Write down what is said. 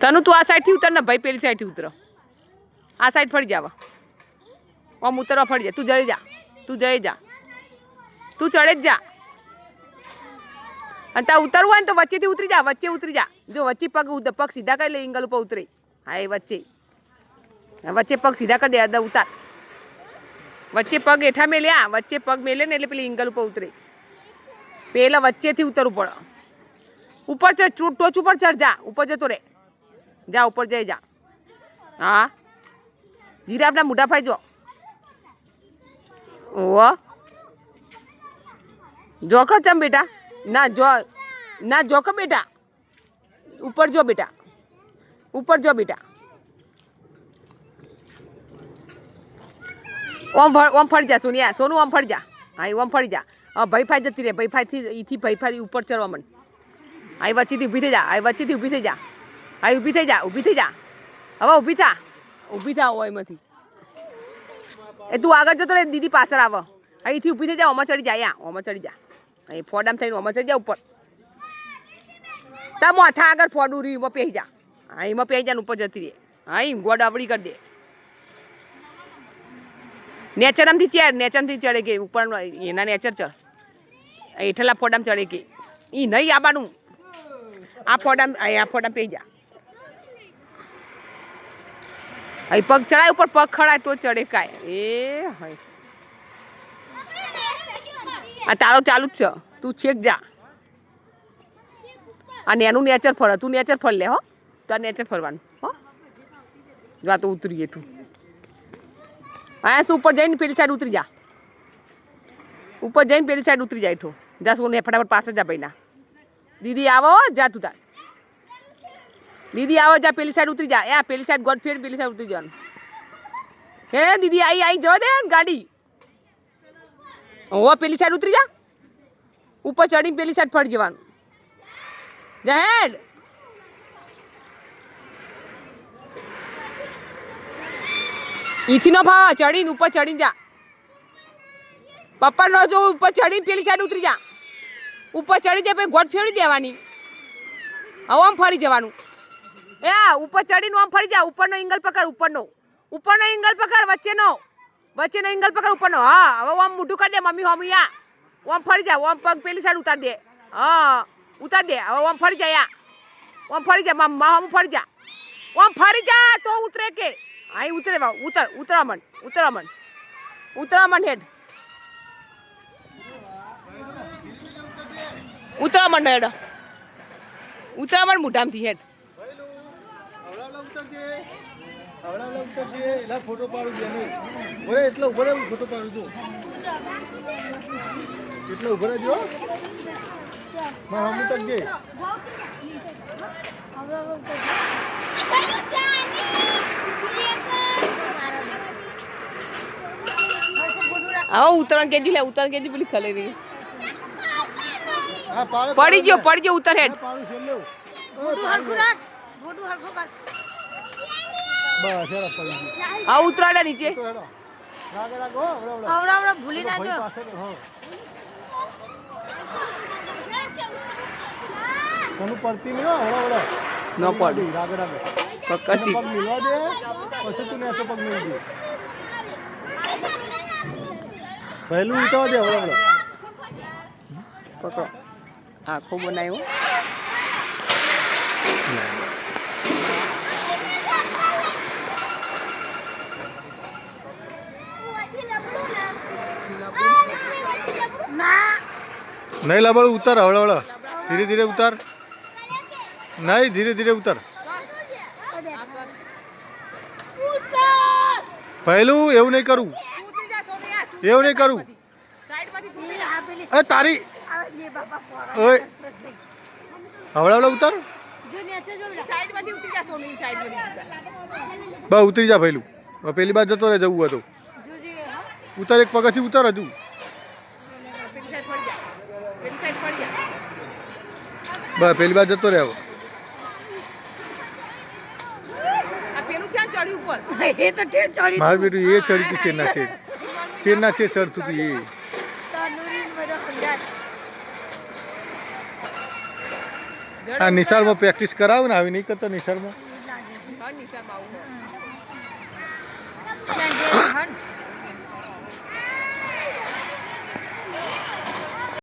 તનુ તું આ સાઈડથી ઉતર ને ભાઈ પેલી સાઈડથી ઉતર આ સાઈડ ફરી જાવ આમ ઉતરવા ફરી જા તું જઈ જા તું જઈ જા તું ચડે જ જા અને ત્યાં ઉતરવું હોય ને તો વચ્ચેથી ઉતરી જા વચ્ચે ઉતરી જા જો વચ્ચે પગ સીધા કરી લે એંગલ ઉપર ઉતરે હા એ વચ્ચે પગ સીધા કરી દે અદા ઉતાર વચ્ચે પગ હેઠા મેલ્યા વચ્ચે પગ મેલે ને એટલે પેલી એંગલ ઉપર ઉતરે પેલા વચ્ચેથી ઉતરવું પડે ઉપર ટોચ ઉપર ચડ જા ઉપર જતો રે જા ઉપર જઈ જા હા જીરાફના મોઢા ફાઈ જો ઓહ જોખ ચમ બેટા ના જોખ બેટા ઉપર જો બેટા ઉપર જો બેટા ઓમ ફરી જા સોનિયા સોનું ઓમ ફરી જા હા ઓમ ફરી જા ભાઈ ફાઈ જતી રે ભાઈ ફાઈથી અહીંથી ભાઈ ફાઈ ઉપર ચડવા મન આ વચ્ચેથી ઊભી થઈ જા આ વચ્ચેથી ઊભી થઈ જા આ ઊભી થઈ જા હવે ઊભી થા હોય એમાંથી એ તું આગળ જતો રે દીદી પાછળ આવ અહીંથી ઊભી થઈ જા ઓમાં ચડી જા ઓમાં ચડી જા અહીં ફોડામ થઈને ઓમાં ચડી જા ઉપર તા માથા આગળ ફોડું રહ્યું એમાં પહેરી જા હા એમાં પહેરી જા ઉપર જતી રે હા એમ ગોડ અવળી કરી દે નેચરમથી ચડે કે ઉપર એના નેચર ચડ હેઠલા ફોડામ ચડે કે એ નહીં આવવાનું આ ફોડામ પહેરી જા અહીં પગ ચડાય ઉપર પગ ખડાય તો ચડે કાય એ હોય આ તારો ચાલુ જ છે તું છેક જા અને એનું નેચર ફરે તું નેચર ફર લે હો તો આ નેચર ફરવાનું હો જા તો ઉતરીએ તું હા શું ઉપર જઈને પેલી સાઈડ ઉતરી જા ઉપર જઈને પેલી સાઈડ ઉતરી જાય ઠો જા શું ફટાફટ પાસે જા ભાઈના દીદી આવો જા તું તાર દીદી આવો જા પેલી સાઈડ ઉતરી જા એ પેલી સાઈડ ગોડ ફેર પેલી સાઈડ ઉતરી જવાનું હે દીદી આવી જવા દે ગાડી ઓ પેલી સાઈડ ઉતરી જા ઉપર ચડીને પેલી સાઈડ ફરી જવાનું જા હેડ ઈથી નો ભાવ ચડીને ઉપર ચડીને જા પપ્પા નો જો ઉપર ચડીને પેલી સાઈડ ઉતરી જા ઉપર ચડી જાય પછી ગોટ ફેરવી દેવાની હવે આમ ફરી જવાનું એ ઉપર ચડીને આમ ફરી જા ઉપરનો એંગલ પકડ ઉપરનો એંગલ પકડ વચ્ચેનો એંગલ પકડ ઉપરનો હા હવે આમ મોઢું કરી દે મમ્મી હોમી આમ ફરી જા આમ પગ પેલી સાઈડ ઉતાર દે હા ઉતાર દે હવે આમ ફરી જા આમ ફરી જા આમ ફરી જા આમ ફરી જા તો ઉતરે કે હા ઉતરે ઉતરા મન હેડ ઉતરા મન મોઢામથી હેડ ફોટો પાડું એટલે ઉભો ફોટો પાડું છું એટલે ઉભો રહેજો મારા તક દે આવો ઉતરણ કેજી પેલી ખલે રહી પડી ગયો ઉતર હેડ હા ઉતરાડા નીચે ભૂલી ના જો પડતી નહીં ન પડી પકડશી મિલવા દે પછી તું ને પગ મિલ દે પહેલું ઉતાર દે પકડો આખો બનાવ્યો નહીં લબડ ઉતાર હવળા ધીરે ધીરે ઉતાર નહીં ધીરે ધીરે ઉતાર પહેલું એવું નહીં કરું એ તારી હવળા ઉતાર બસ ઉતરી જા પહેલું પેલી બાજુ જતો રહે જવું હતું ઉતાર એક પગથી ઉતાર હજુ બસ પેલી બાજુ જતો રહે મારું બેટું એ ચડી તું ચેરના છે ચડતું તું એ આ નિશાળમાં પ્રેક્ટિસ કરાવ ને આવી નહીં કરતા નિશાળમાં ઘર નિશાળમાં આવું હોય